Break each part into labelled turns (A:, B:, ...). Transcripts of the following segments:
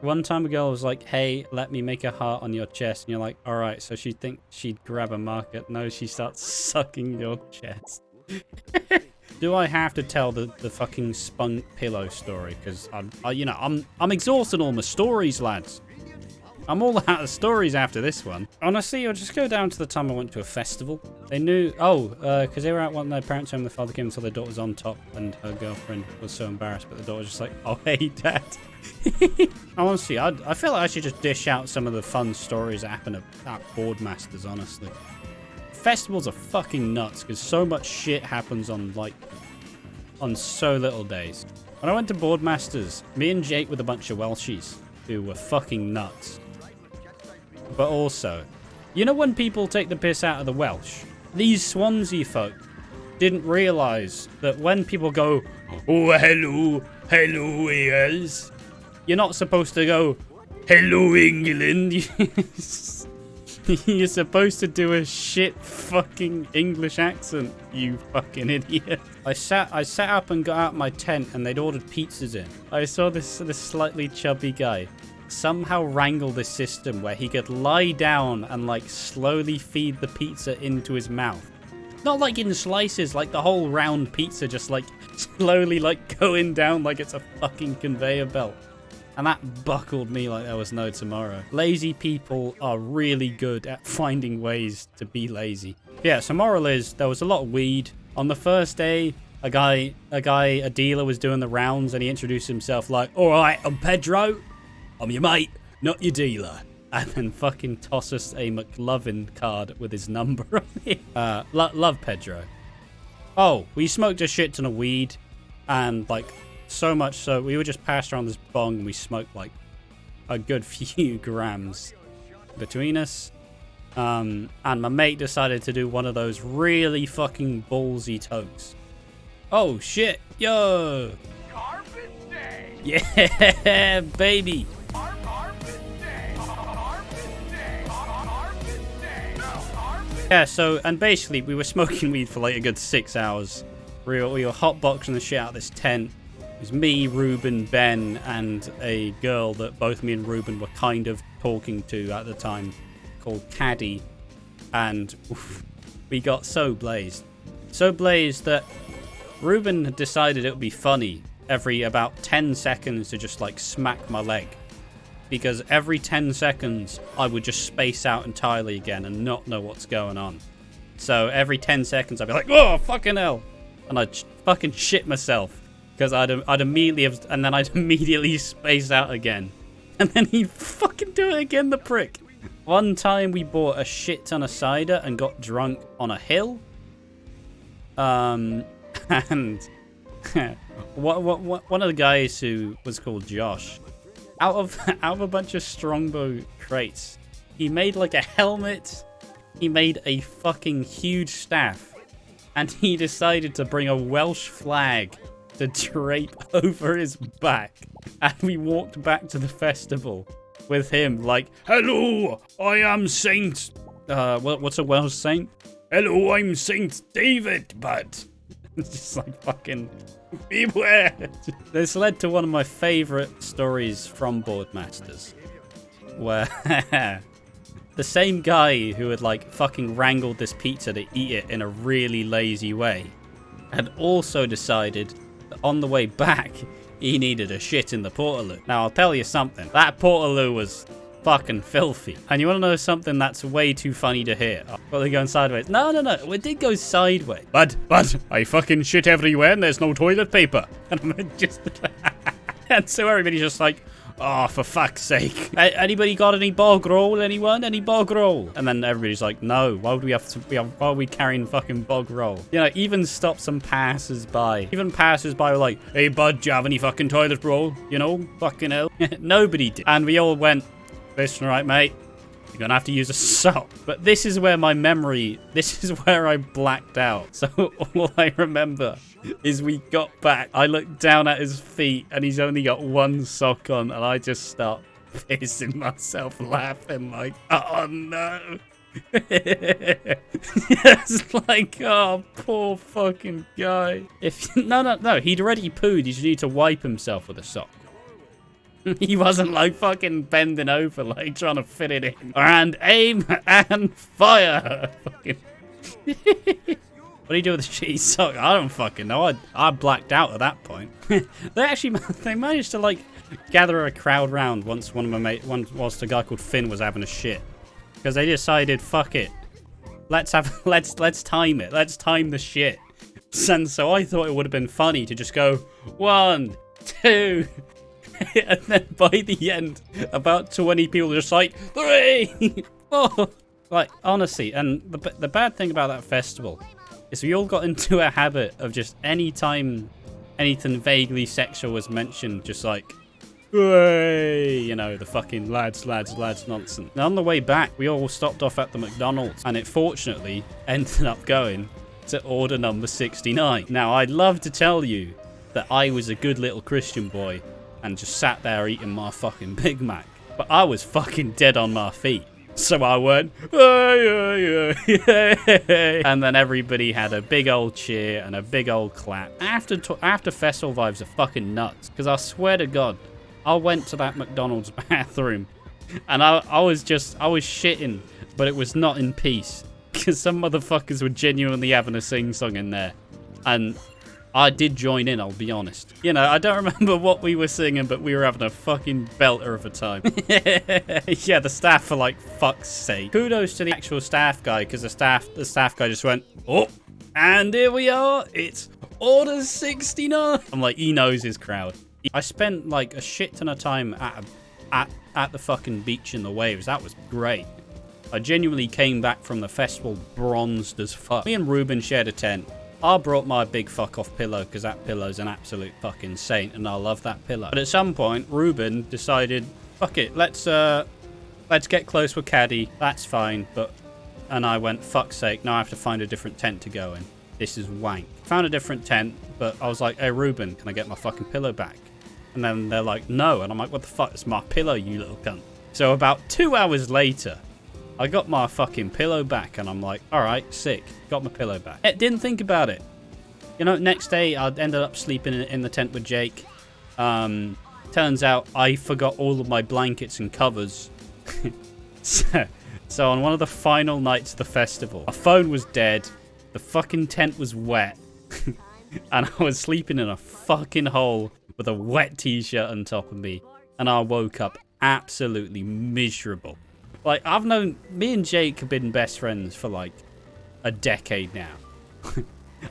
A: One time a girl was like, hey, let me make a heart on your chest. And you're like, all right. So she'd think she'd grab a marker. No, she starts sucking your chest. Do I have to tell the fucking spunk pillow story? Because I'm exhausted all my stories, lads. I'm all out of stories after this one. Honestly, I'll just go down to the time I went to a festival. They knew, because they were out wanting their parents home. The father came until their daughter was on top, and her girlfriend was so embarrassed. But the daughter was just like, oh, hey, dad. Honestly, I feel like I should just dish out some of the fun stories that happen at Boardmasters, honestly. Festivals are fucking nuts, because so much shit happens on so little days. When I went to Boardmasters, me and Jake with a bunch of Welshies who were fucking nuts. But also, you know when people take the piss out of the Welsh? These Swansea folk didn't realise that when people go, oh, hello, Wales, you're not supposed to go, hello, England. You're supposed to do a shit fucking English accent, you fucking idiot. I sat up and got out my tent and they'd ordered pizzas in. I saw this slightly chubby guy somehow wrangle this system where he could lie down and like slowly feed the pizza into his mouth. Not like in slices, like the whole round pizza just like slowly like going down like it's a fucking conveyor belt. And that buckled me like there was no tomorrow. Lazy people are really good at finding ways to be lazy. Yeah, so moral is there was a lot of weed. On the first day, a dealer was doing the rounds and he introduced himself like, all right, I'm Pedro. I'm your mate, not your dealer. And then fucking toss us a McLovin card with his number on it. Love Pedro. Oh, we smoked a shit ton of weed. And like, so much so, we were just passed around this bong and we smoked like a good few grams between us. And my mate decided to do one of those really fucking ballsy tokes. Oh shit, yo!
B: Carpet Day!
A: Yeah, baby! Yeah, so, and basically, we were smoking weed for like a good 6 hours. We were hotboxing the shit out of this tent. It was me, Ruben, Ben, and a girl that both me and Ruben were kind of talking to at the time, called Caddy. And we got so blazed. So blazed that Ruben had decided it would be funny every about 10 seconds to just like smack my leg. Because every 10 seconds, I would just space out entirely again and not know what's going on. So every 10 seconds, I'd be like, oh, fucking hell. And I'd fucking shit myself. Because I'd immediately space out again. And then he'd fucking do it again, the prick. One time we bought a shit ton of cider and got drunk on a hill. And one of the guys who was called Josh, out of a bunch of Strongbow crates, he made like a helmet, he made a fucking huge staff, and he decided to bring a Welsh flag to drape over his back. And we walked back to the festival with him like, hello, I am Saint... what's a Welsh saint? Hello, I'm Saint David, bud. It's just like fucking... beware. This led to one of my favorite stories from Boardmasters, where the same guy who had like fucking wrangled this pizza to eat it in a really lazy way had also decided that on the way back he needed a shit in the Portaloo. Now I'll tell you something, that Portaloo was fucking filthy. And you want to know something that's way too funny to hear? Oh, well, they're going sideways. No, it did go sideways. But I fucking shit everywhere and there's no toilet paper. And I'm just... and so everybody's just like, oh, for fuck's sake. Anybody got any bog roll? Anyone? Any bog roll? And then everybody's like, no, why would we have to... why are we carrying fucking bog roll? You know, even stop some passers-by. Even passers-by were like, hey, bud, do you have any fucking toilet roll? You know, fucking hell. Nobody did. And we all went... listen, right, mate, you're gonna have to use a sock. But this is where I blacked out. So all I remember is we got back, I looked down at his feet and he's only got one sock on, and I just start pissing myself laughing like, oh no. It's like, oh, poor fucking guy. No, he'd already pooed. He just needed to wipe himself with a sock. He wasn't like fucking bending over, like trying to fit it in. And aim and fire. Fucking. What do you do with the shitty sock? I don't fucking know. I blacked out at that point. They managed to like gather a crowd round once one of my mates, whilst a guy called Finn was having a shit, because they decided, fuck it, let's time it. Let's time the shit. And so I thought it would have been funny to just go 1, 2, and then by the end, about 20 people were just like 3, 4. Like honestly, and the bad thing about that festival is we all got into a habit of just anytime anything vaguely sexual was mentioned, just like, hey, you know, the fucking lads nonsense. And on the way back, we all stopped off at the McDonald's, and it fortunately ended up going to order number 69. Now, I'd love to tell you that I was a good little Christian boy and just sat there eating my fucking Big Mac, but I was fucking dead on my feet. So I went, hey, hey, hey, hey. And then everybody had a big old cheer and a big old clap. After festival vibes are fucking nuts, because I swear to God, I went to that McDonald's bathroom and I was shitting, but it was not in peace, because some motherfuckers were genuinely having a sing-song in there. And I did join in, I'll be honest. You know, I don't remember what we were singing, but we were having a fucking belter of a time. Yeah, the staff are like, fuck's sake. Kudos to the actual staff guy, because the staff guy just went, oh, and here we are. It's order 69. I'm like, he knows his crowd. I spent like a shit ton of time at the fucking beach in the waves. That was great. I genuinely came back from the festival bronzed as fuck. Me and Ruben shared a tent. I brought my big fuck off pillow because that pillow's an absolute fucking saint and I love that pillow. But at some point, Ruben decided, fuck it, let's get close with Caddy. That's fine, and I went, fuck's sake, now I have to find a different tent to go in. This is wank. Found a different tent, but I was like, hey Ruben, can I get my fucking pillow back? And then they're like, no. And I'm like, what the fuck? It's my pillow, you little cunt. So about 2 hours later, I got my fucking pillow back, and I'm like, all right, sick. Got my pillow back. Didn't think about it. You know, next day, I ended up sleeping in the tent with Jake. Turns out I forgot all of my blankets and covers. So on one of the final nights of the festival, my phone was dead. The fucking tent was wet. And I was sleeping in a fucking hole with a wet t-shirt on top of me. And I woke up absolutely miserable. Like, me and Jake have been best friends for like a decade now.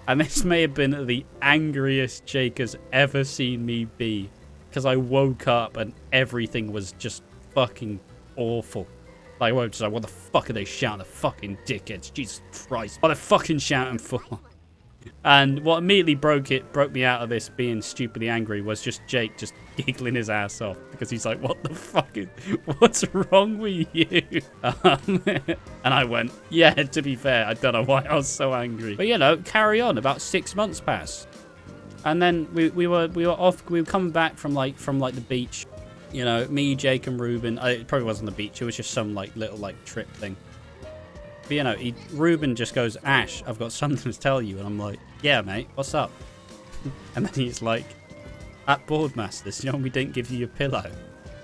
A: And this may have been the angriest Jake has ever seen me be. Because I woke up and everything was just fucking awful. Like, I woke up, what the fuck are they shouting? The fucking dickheads. Jesus Christ. What are they fucking shouting for? And what immediately broke me out of this being stupidly angry was just Jake just giggling his ass off, because he's like, what the fuck what's wrong with you? And I went, yeah, to be fair, I don't know why I was so angry. But you know, carry on. About 6 months passed. And then we were coming back from the beach. You know, me, Jake and Ruben. It probably wasn't the beach, it was just some like little like trip thing. But, you know, Ruben just goes, Ash, I've got something to tell you. And I'm like, yeah, mate, what's up? And then he's like, at Boardmasters, you know, we didn't give you your pillow.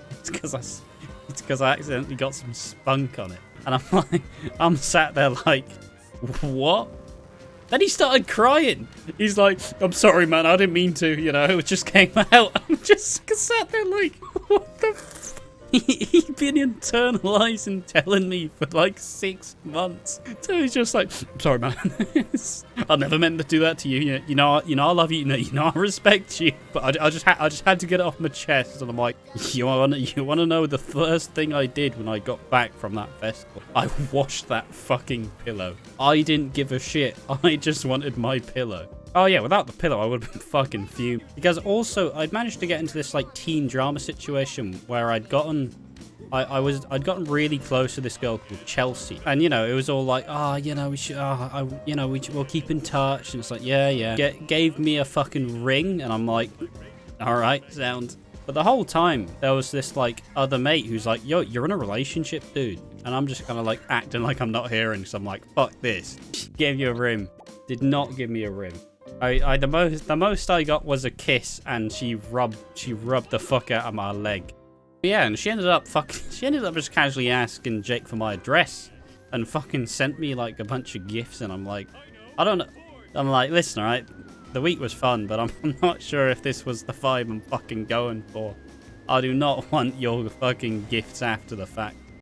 A: It's because I accidentally got some spunk on it. And I'm like, I'm sat there like, what? Then he started crying. He's like, I'm sorry, man, I didn't mean to, you know, it just came out. I'm just sat there like, what the fuck? He'd been internalizing telling me for like 6 months. So he's just like, I'm sorry, man. I never meant to do that to you. You know, I love you. You know, I respect you. But I just had to get it off my chest. And I'm like, you want to know the first thing I did when I got back from that festival? I washed that fucking pillow. I didn't give a shit. I just wanted my pillow. Oh yeah, without the pillow, I would have been fucking fumed. Because also, I'd managed to get into this like teen drama situation where I'd gotten really close to this girl called Chelsea, and you know, it was all like, you know, we should, we'll keep in touch, and it's like, yeah. Gave me a fucking ring, and I'm like, all right, sound. But the whole time there was this like other mate who's like, yo, you're in a relationship, dude, and I'm just kind of like acting like I'm not hearing, so I'm like, fuck this. Gave you a ring. Did not give me a ring. The most I got was a kiss, and she rubbed the fuck out of my leg. Yeah, and she ended up just casually asking Jake for my address and fucking sent me like a bunch of gifts, and I'm like, I don't know. I'm like, listen, alright, the week was fun, but I'm not sure if this was the vibe I'm fucking going for. I do not want your fucking gifts after the fact.